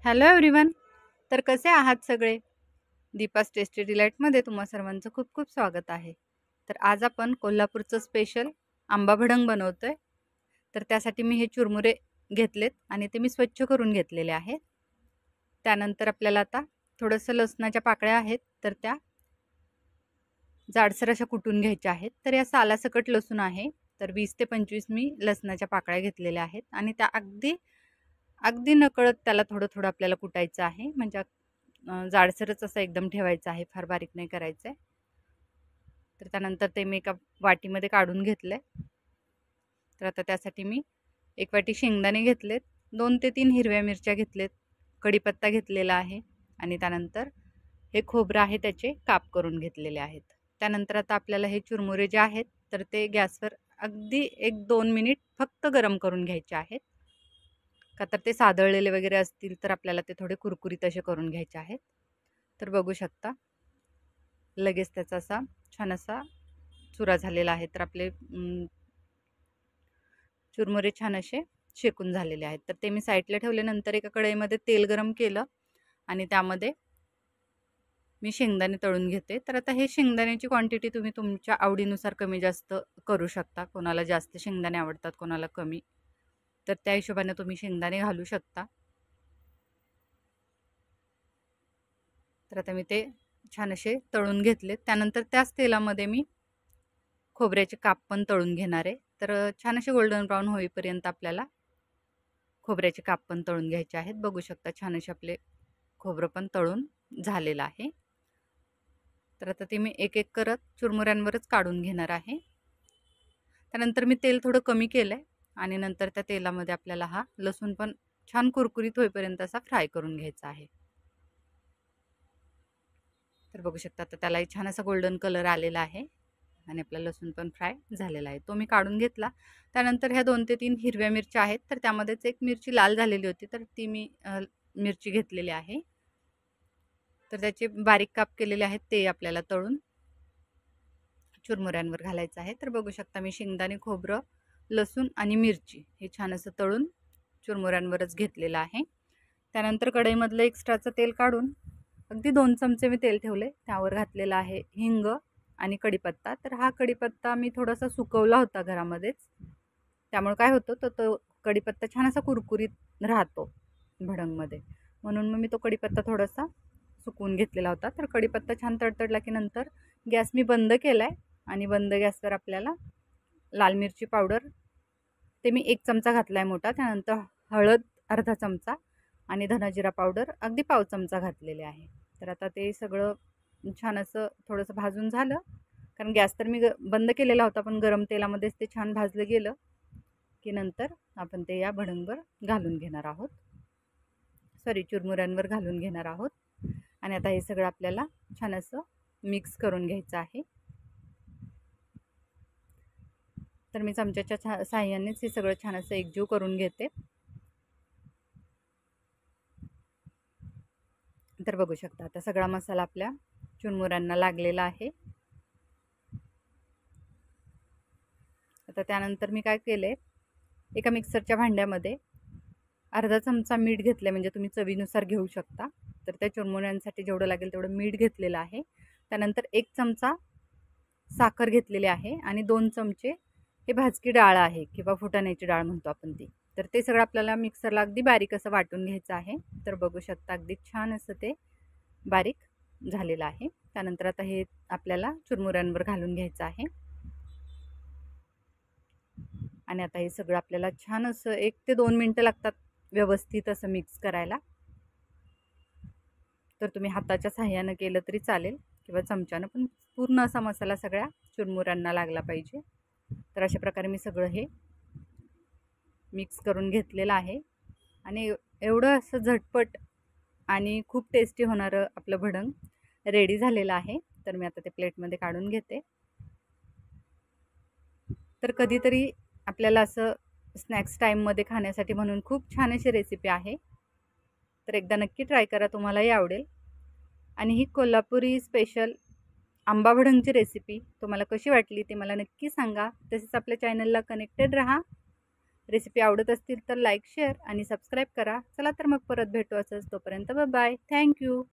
Hello everyone. तर कसे आहात सगळे? दीपास टेस्टी डिलाईटमध्ये तुम्हा सर्वांचं खूप खूप स्वागत आहे. तर आज आपण कोल्हापूरचं स्पेशल आंबा भडंग बनवतोय. तर त्यासाठी मी हे चुरमुरे घेतलेत आणि ते मी स्वच्छ करून घेतलेले आहेत. त्यानंतर आपल्याला आता थोडंसं लसणाच्या पाकळ्या आहेत, तर त्या जाडसर अशा कुटून घ्यायच्या आहेत. तर या सालासकट लसूण आहे, तर 20 ते 25 मी लसणाच्या पाकळ्या घेतलेल्या आहेत आणि त्या अगदी अगदी नकळत त्याला थोडं थोडं आपल्याला कुटायचं आहे. म्हणजे जाडसरच असं एकदम ठेवायचं आहे, फार बारीक नाही करायचं आहे. तर त्यानंतर ते मी एका वाटीमध्ये काढून घेतले. तर आता त्यासाठी मी एक वाटी शेंगदाणे घेतलेत, 2 ते 3 हिरव्या मिरच्या घेतलेत, कढीपत्ता घेतलेला आहे आणि त्यानंतर हे खोबरं आहे त्याचे काप करून घेतलेले आहेत. त्यानंतर आता आपल्याला हे चुरमुरे जे आहेत तर ते गॅसवर अगदी 1-2 मिनिट फक्त गरम करून घ्यायचे आहेत. का तर ते सादळलेले वगैरे असतील तर आपल्याला ते थोडे कुरकुरीत असे करून घ्यायचे आहेत. तर बघू शकता लगेच त्याचा असा छान असा चुरा झालेला आहे. तर आपले चुरमुरे छान असे शेकून झालेले आहेत. तर ते मी साईडला ठेवले. नंतर एका कढईमध्ये तेल गरम केलं आणि त्यामध्ये मी शेंगदाणे तळून घेते. तर आता हे शेंगदाण्याची क्वांटिटी तुम्ही तुमच्या आवडीनुसार कमी जास्त करू शकता. कोणाला जास्त शेंगदाणे आवडतात, कोणाला कमी. तर त्या हिशोबाने तुम्ही शेंगदाणे घालू शकता. तर आता मी ते छान असे तळून घेतले. त्यानंतर त्याच तेलामध्ये मी खोबऱ्याचे काप पण तळून घेणार आहे. तर छान असे गोल्डन ब्राऊन होईपर्यंत आपल्याला खोबऱ्याचे काप पण तळून घ्यायचे आहेत. बघू शकता छान असे आपले खोबरं पण तळून झालेलं आहे. तर आता ते मी एक एक करत चुरमुऱ्यांवरच काढून घेणार आहे. त्यानंतर मी तेल थोडं कमी केलंय आणि नंतर त्या तेलामध्ये आपल्याला हा लसूण पण छान कुरकुरीत होईपर्यंत असा फ्राय करून घ्यायचा आहे. तर बघू शकता आता त्यालाही छान असा गोल्डन कलर आलेला आहे आणि आपला लसूण पण फ्राय झालेला आहे. तो मी काढून घेतला. त्यानंतर ह्या 2 ते 3 हिरव्या मिरच्या आहेत, तर त्यामध्येच एक मिरची लाल झालेली होती, तर ती मी मिरची घेतलेली आहे. तर त्याचे बारीक काप केलेले आहेत ते आपल्याला तळून चुरमुऱ्यांवर घालायचं आहे. तर बघू शकता मी शेंगदाणे, खोबरं, लसूण आणि मिरची हे छान असं तळून चुरमुऱ्यांवरच घेतलेलं आहे. त्यानंतर कढईमधलं एक्स्ट्राचं तेल काढून अगदी 2 चमचे मी तेल ठेवले. त्यावर घातलेला आहे हिंग आणि कढीपत्ता. तर हा कढीपत्ता मी थोडासा सुकवला होता घरामध्येच. त्यामुळे काय होतं तो कढीपत्ता छान असा कुरकुरीत राहतो भडंगमध्ये. म्हणून मग मी तो कढीपत्ता थोडासा सुकवून घेतलेला होता. तर कढीपत्ता छान तडतडला की नंतर गॅस मी बंद केलाय आणि बंद गॅसवर आपल्याला लाल मिरची पावडर ते मी 1 चमचा घातलाय मोठा. त्यानंतर हळद अर्धा चमचा आणि धनाजिरा पावडर अगदी पाव चमचा घातलेले आहे. तर आता ते सगळं छान असं थोडंसं भाजून झालं, कारण गॅस तर मी बंद केलेला होता, पण गरम तेलामध्येच ते छान भाजलं गेलं की नंतर आपण ते या भडंगवर घालून घेणार आहोत. सॉरी, चुरमुऱ्यांवर घालून घेणार आहोत. आणि आता हे सगळं आपल्याला छान असं मिक्स करून घ्यायचं आहे. तर मी चमच्याच्या साहाय्यानेच हे सगळं छान असं एकजीव करून घेते. तर बघू शकता आता सगळा मसाला आपल्या चुरमुऱ्यांना लागलेला आहे. आता त्यानंतर मी काय केले, एका मिक्सरच्या भांड्यामध्ये अर्धा चमचा मीठ घेतले, म्हणजे तुम्ही चवीनुसार घेऊ शकता. तर त्या चुरमुऱ्यांसाठी जेवढं लागेल तेवढं मीठ घेतलेलं आहे. त्यानंतर 1 चमचा साखर घेतलेली आहे आणि 2 चमचे हे भाजकी डाळ आहे किंवा फुटाण्याची डाळ म्हणतो आपण ती. तर ते सगळं आपल्याला मिक्सरला अगदी बारीक असं वाटून घ्यायचं आहे. तर बघू शकता अगदी छान असं ते बारीक झालेलं आहे. त्यानंतर आता हे आपल्याला चुरमुऱ्यांवर घालून घ्यायचं आहे आणि आता हे सगळं आपल्याला छान असं 1 ते 2 मिनिटं लागतात व्यवस्थित असं मिक्स करायला. तर तुम्ही हाताच्या साहाय्यानं केलं तरी चालेल किंवा चमच्यानं, पण पूर्ण असा मसाला सगळ्या चुरमुऱ्यांना लागला पाहिजे. तर अशा प्रकारे मी सगळं हे मिक्स करून घेतलेलं आहे आणि एवढं असं झटपट आणि खूप टेस्टी होणारं आपलं भडंग रेडी झालेलं आहे. तर मी आता ते प्लेटमध्ये काढून घेते. तर कधीतरी आपल्याला असं स्नॅक्स टाईममध्ये खाण्यासाठी म्हणून खूप छान अशी रेसिपी आहे. तर एकदा नक्की ट्राय करा, तुम्हालाही आवडेल. आणि ही कोल्हापुरी स्पेशल आंबा भडंगची रेसिपी तुम्हाला कशी वाटली ते मला नक्की सांगा. तसेच आपल्या चॅनलला कनेक्टेड राहा रेसिपी आवडत असतील तर लाईक शेअर आणि सबस्क्राईब करा. चला तर मग परत भेटू असंच. तोपर्यंत बाय बाय. थँक्यू.